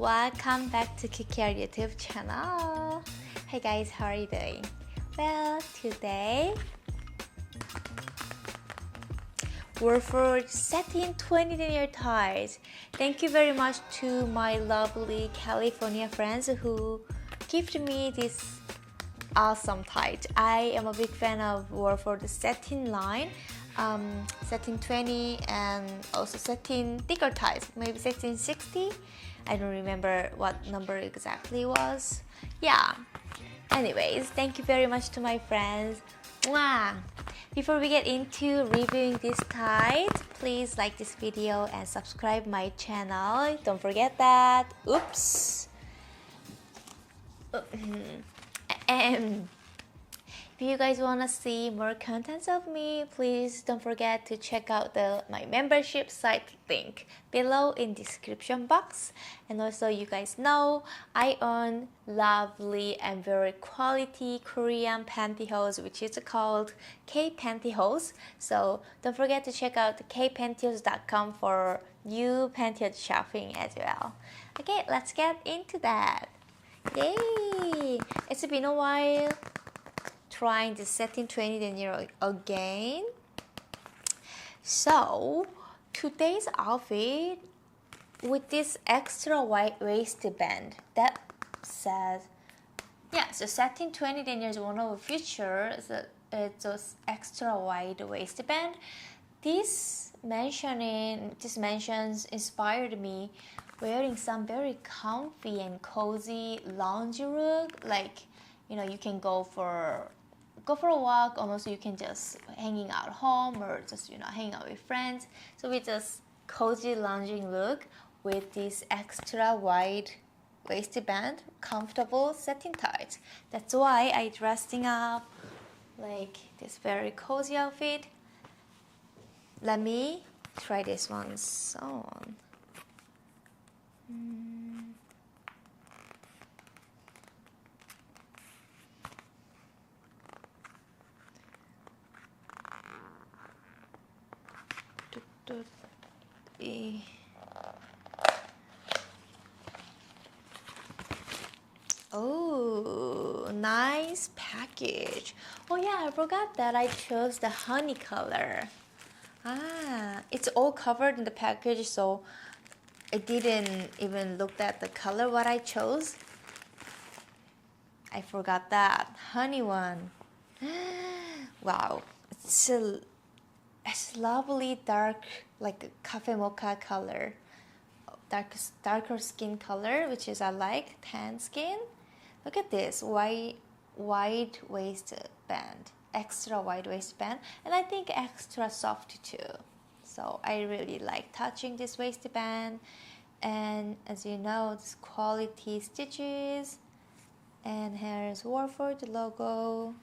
Welcome back to CuteKR YouTube channel. Hey guys, how are you doing? Well, today Wolford Satin 20-denier ties. Thank you very much to my lovely California friends who gifted me this awesome tie. I am a big fan of Wolford Satin line. Satin 20 and also satin thicker ties, maybe satin 60. I don't remember what number exactly was. Yeah. Anyways, thank you very much to my friends. Mwah! Before we get into reviewing this ties, please like this video and subscribe my channel. Don't forget that. Oops. And if you guys want to see more contents of me, please don't forget to check out my membership site link below in description box. And also, you guys know I own lovely and very quality Korean pantyhose, which is called K-Pantyhose. So don't forget to check out kpantyhose.com for new pantyhose shopping as well. Okay, let's get into that. Yay! It's been a while trying the satin 20-denier again. So today's outfit with this extra wide waistband that says, yeah, so satin 20-denier is one of the features. It's just extra wide waistband. This mentions inspired me wearing some very comfy and cozy lounge look. Like, you know, you can go for a walk, or also you can just hanging out home, or just, you know, hang out with friends. So with just cozy lounging look with this extra wide waistband, comfortable satin tights. That's why I dressing up like this very cozy outfit. Let me try this one on. Oh, nice package. Oh yeah, I forgot that I chose the honey color. It's all covered in the package, so I didn't even look at the color what I chose. I forgot that honey one. Wow, it's lovely dark, like a cafe mocha color, darker skin color, which is I like tan skin. Look at this wide waistband, extra wide waistband, and I think extra soft too. So I really like touching this waistband, and as you know, it's quality stitches, and here's Wolford logo.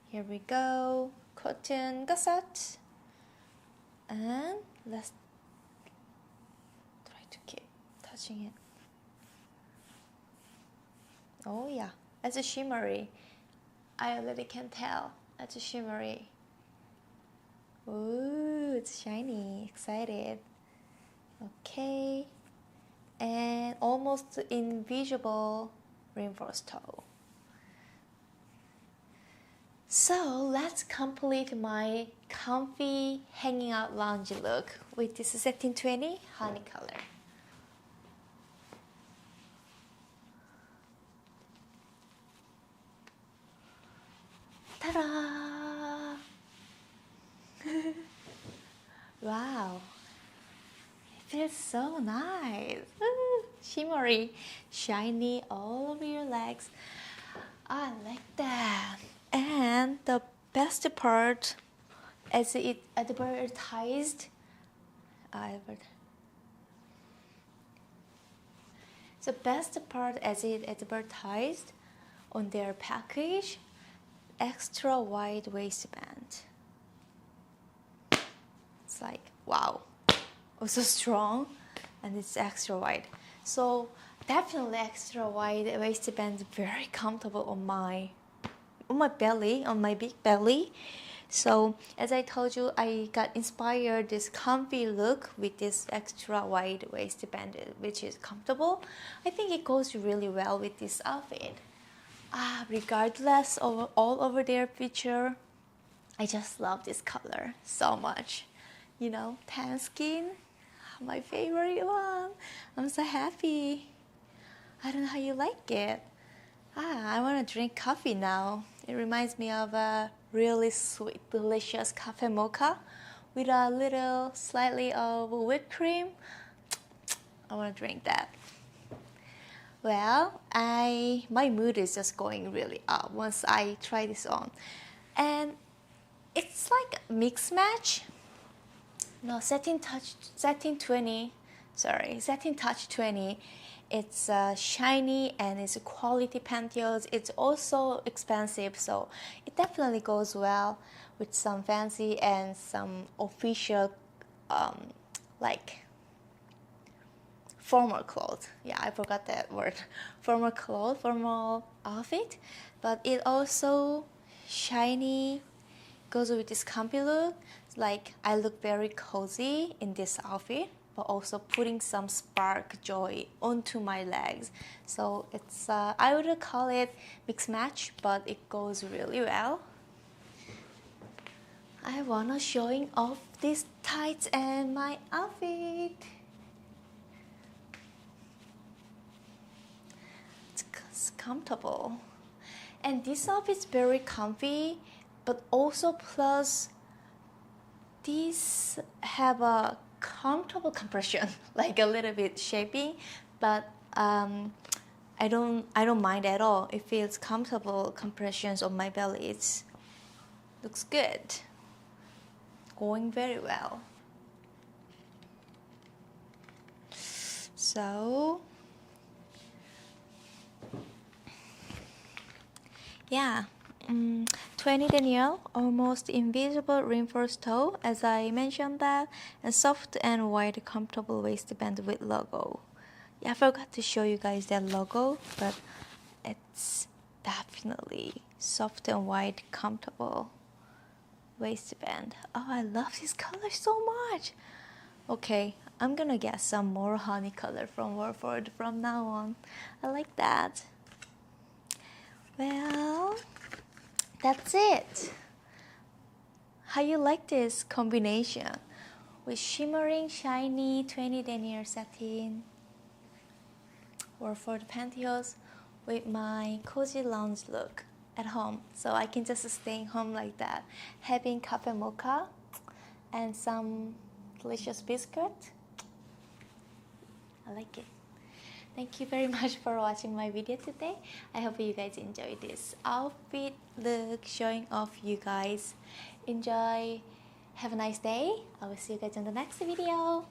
Here we go, cotton gusset, and let's try to keep touching it. Oh yeah, it's a shimmery. I already can tell it's a shimmery. Ooh, it's shiny, excited. Okay, and almost invisible reinforced toe. So let's complete my comfy hanging out lounge look with this satin 20 honey color. Ta-da! Wow, it feels so nice. Shimmery, shiny all over your legs. I like that. And the best part, as it advertised, the best part as it advertised on their package, extra wide waistband. It's like, wow, so strong, and it's extra wide. So definitely extra wide waistband, very comfortable on my belly, on my big belly. So as I told you, I got inspired this comfy look with this extra wide waistband, which is comfortable. I think it goes really well with this outfit. Regardless of all over their picture, I just love this color so much. You know, tan skin, my favorite one. I'm so happy. I don't know how you like it. I want to drink coffee now. It reminds me of a really sweet, delicious cafe mocha with a little slightly of whipped cream. I want to drink that. Well, my mood is just going really up once I try this on. And it's like a mix match. No, Satin Touch 20. It's shiny and it's a quality pantyhose. It's also expensive, so it definitely goes well with some fancy and some official like formal clothes. Yeah, I forgot that word. Formal outfit. But it also shiny, goes with this comfy look. Like I look very cozy in this outfit, but also putting some spark joy onto my legs. So it's I would call it mix match, but it goes really well. I wanna showing off these tights and my outfit. It's comfortable, and this outfit is very comfy, but also plus these have a comfortable compression, like a little bit shaping, but I don't mind at all. It feels comfortable compressions on my belly. It looks good, going very well. So yeah. 20 denier, almost invisible reinforced toe, as I mentioned that, and soft and wide comfortable waistband with logo. Yeah, I forgot to show you guys that logo, but it's definitely soft and wide comfortable waistband. Oh, I love this color so much. Okay, I'm gonna get some more honey color from Wolford from now on. I like that. Well, that's it. How you like this combination with shimmering, shiny 20 denier satin Wolford pantyhose with my cozy lounge look at home? So I can just stay home like that, having cafe mocha and some delicious biscuit. I like it. Thank you very much for watching my video today. I hope you guys enjoyed this outfit look showing off you guys. Enjoy. Have a nice day. I will see you guys in the next video.